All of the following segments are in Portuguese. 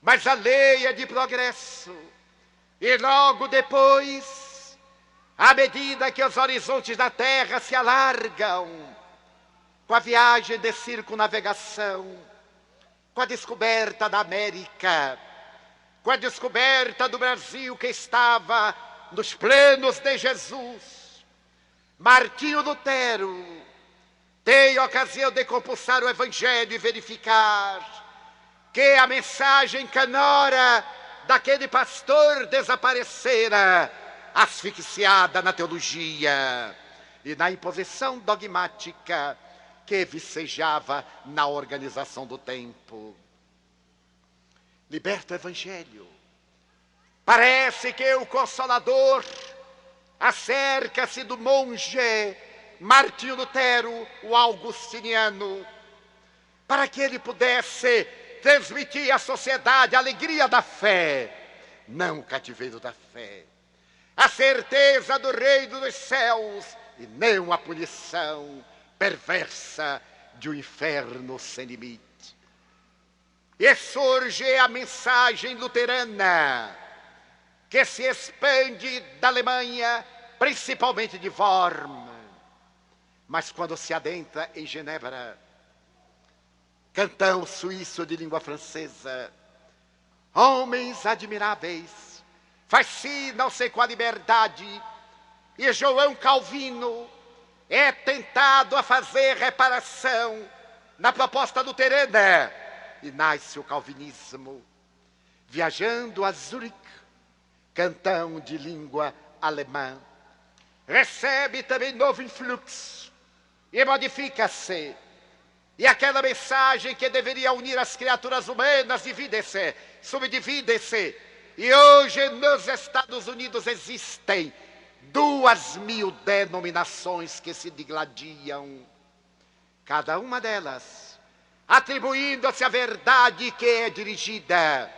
mas a lei é de progresso. E logo depois, à medida que os horizontes da terra se alargam, com a viagem de circunnavegação, com a descoberta da América, com a descoberta do Brasil que estava nos planos de Jesus, Martinho Lutero tem ocasião de compulsar o Evangelho e verificar que a mensagem canora daquele pastor desaparecera, asfixiada na teologia e na imposição dogmática que vicejava na organização do tempo. Liberta o Evangelho. Parece que o Consolador acerca-se do monge Martinho Lutero, o augustiniano, para que ele pudesse transmitir à sociedade a alegria da fé, não o cativeiro da fé, a certeza do reino dos céus e não a punição perversa de um inferno sem limite. E surge a mensagem luterana, que se expande da Alemanha, principalmente de Worms, mas quando se adentra em Genebra, cantão suíço de língua francesa, homens admiráveis, fascinam-se com a liberdade, e João Calvino é tentado a fazer reparação na proposta luterana, e nasce o calvinismo. Viajando a Zurique, cantão de língua alemã, recebe também novo influxo e modifica-se. E aquela mensagem que deveria unir as criaturas humanas divide-se, subdivide-se. E hoje nos Estados Unidos existem 2.000 denominações que se digladiam, cada uma delas atribuindo-se a verdade que é dirigida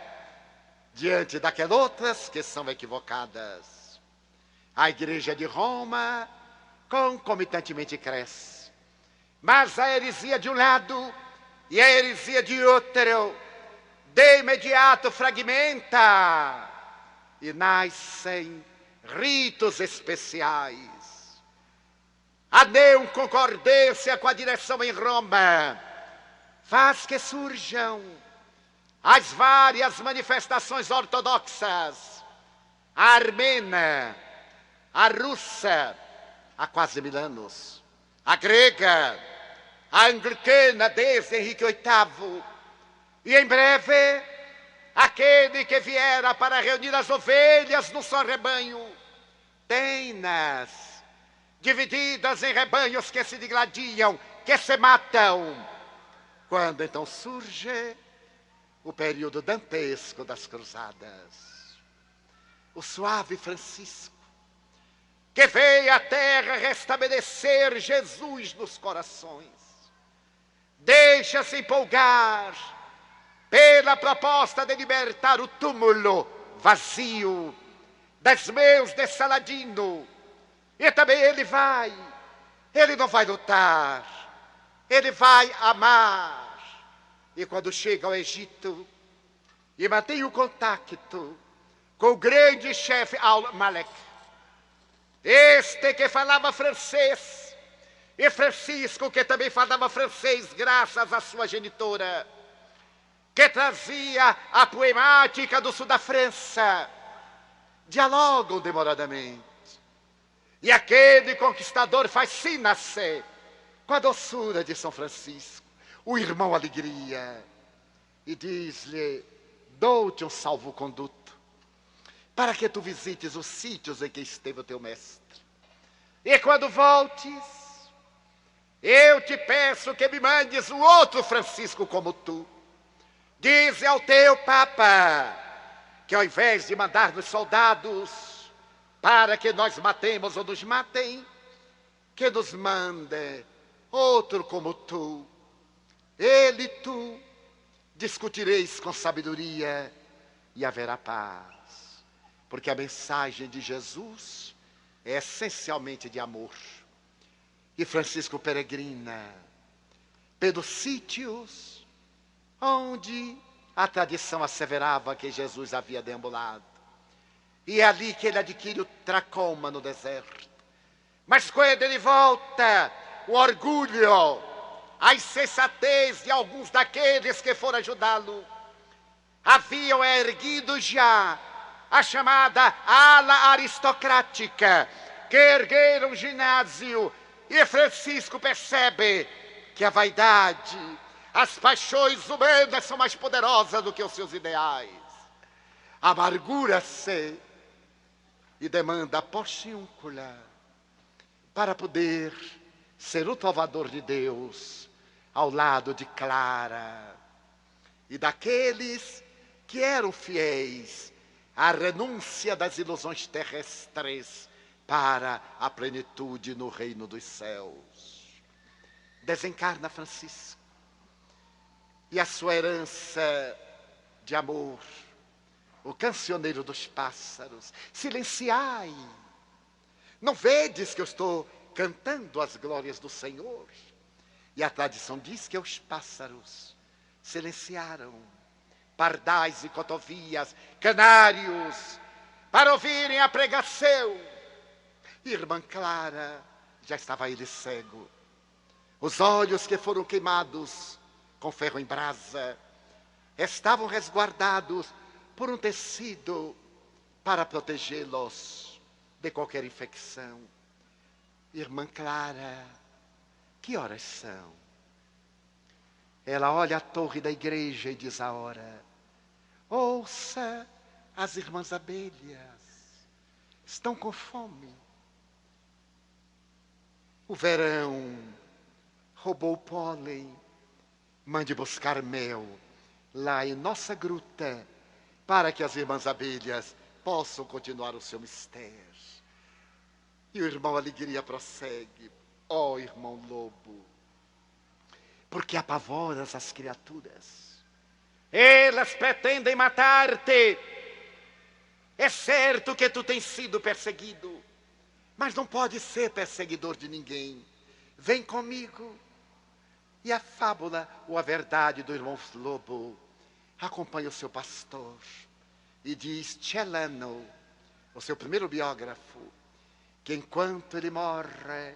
diante daquelas outras que são equivocadas. A Igreja de Roma concomitantemente cresce, mas a heresia de um lado e a heresia de outro de imediato fragmenta e nascem ritos especiais. A não concordância com a direção em Roma faz que surjam as várias manifestações ortodoxas, a armena, a russa, há quase 1000 anos, a grega, a anglicana desde Henrique VIII, e em breve, aquele que viera para reunir as ovelhas no só rebanho, tem-nas divididas em rebanhos que se digladiam, que se matam. Quando então surge o período dantesco das cruzadas, o suave Francisco, que veio à terra restabelecer Jesus nos corações, deixa-se empolgar pela proposta de libertar o túmulo vazio das mãos de Saladino. E também ele não vai lutar, ele vai amar. E quando chega ao Egito e mantém o contato com o grande chefe Al-Malek, este que falava francês, e Francisco que também falava francês graças à sua genitora, que trazia a poemática do sul da França, dialogam demoradamente. E aquele conquistador fascina-se com a doçura de São Francisco, o irmão alegria, e diz-lhe: dou-te um salvo-conduto, para que tu visites os sítios em que esteve o teu mestre. E quando voltes, eu te peço que me mandes um outro Francisco como tu. Dize ao teu Papa que ao invés de mandar-nos soldados para que nós matemos ou nos matem, que nos mande outro como tu. Ele e tu discutireis com sabedoria e haverá paz. Porque a mensagem de Jesus é essencialmente de amor. E Francisco peregrina pelos sítios onde a tradição asseverava que Jesus havia deambulado. E é ali que ele adquire o tracoma no deserto. Mas quando ele volta, o orgulho, a insensatez de alguns daqueles que foram ajudá-lo, haviam erguido já a chamada ala aristocrática, que ergueram um ginásio, e Francisco percebe que a vaidade, as paixões humanas são mais poderosas do que os seus ideais. Amargura-se e demanda a porciúncula para poder ser o trovador de Deus ao lado de Clara e daqueles que eram fiéis à renúncia das ilusões terrestres para a plenitude no reino dos céus. Desencarna Francisco e a sua herança de amor, o cancioneiro dos pássaros. Silenciai! Não vedes que eu estou cantando as glórias do Senhor? E a tradição diz que os pássaros silenciaram, pardais e cotovias, canários, para ouvirem a pregação. Irmã Clara, já estava ele cego. Os olhos que foram queimados com ferro em brasa estavam resguardados por um tecido para protegê-los de qualquer infecção. Irmã Clara, que horas são? Ela olha a torre da igreja e diz a hora. Ouça as irmãs abelhas, estão com fome. O verão roubou o pólen. Mande buscar mel lá em nossa gruta, para que as irmãs abelhas possam continuar o seu mistério. E o irmão Alegria prossegue. Ó irmão Lobo, porque apavoras as criaturas? Elas pretendem matar-te. É certo que tu tens sido perseguido, mas não pode ser perseguidor de ninguém. Vem comigo. E a fábula ou a verdade do irmão Lobo acompanha o seu pastor e diz Celano, o seu primeiro biógrafo, que enquanto ele morre,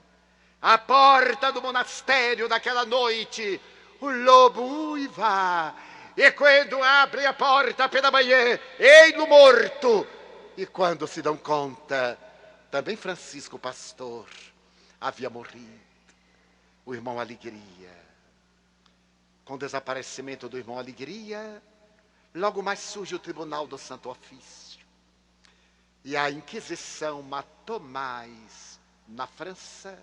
à porta do monastério daquela noite, o lobo uiva, e quando abre a porta pela manhã, ei-lo morto. E quando se dão conta, também Francisco, pastor, havia morrido. O irmão Alegria. Com o desaparecimento do irmão Alegria, logo mais surge o Tribunal do Santo Ofício. E a Inquisição matou mais na França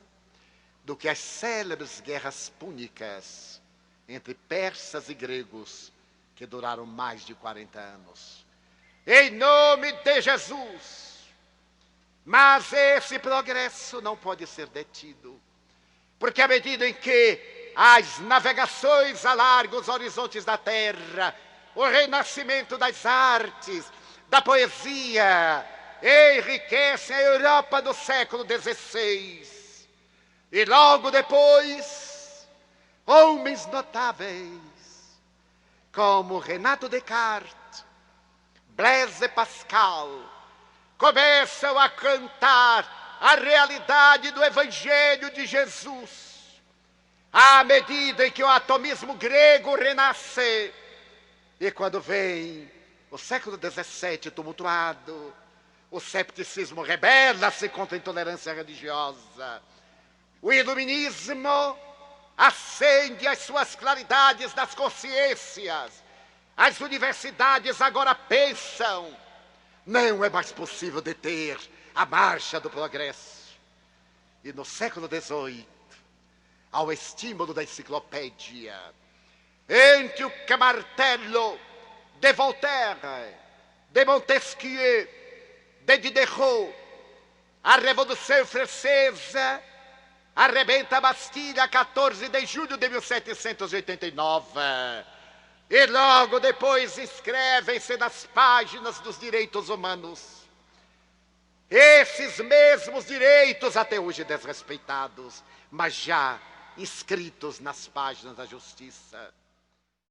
do que as célebres guerras púnicas entre persas e gregos, que duraram mais de 40 anos. Em nome de Jesus! Mas esse progresso não pode ser detido, porque à medida em que as navegações alargam os horizontes da terra, o renascimento das artes, da poesia, enriquecem a Europa do século XVI. E logo depois, homens notáveis, como Renato Descartes, Blaise Pascal, começam a cantar a realidade do Evangelho de Jesus. À medida em que o atomismo grego renasce, e quando vem o século XVII tumultuado, o cepticismo rebela-se contra a intolerância religiosa. O iluminismo acende as suas claridades das consciências. As universidades agora pensam, não é mais possível deter a marcha do progresso. E no século XVIII, ao estímulo da enciclopédia, entre o Camartello de Voltaire, de Montesquieu, de Diderot, a Revolução Francesa arrebenta a Bastilha, 14 de julho de 1789. E logo depois inscrevem-se nas páginas dos direitos humanos esses mesmos direitos, até hoje desrespeitados, mas já inscritos nas páginas da justiça.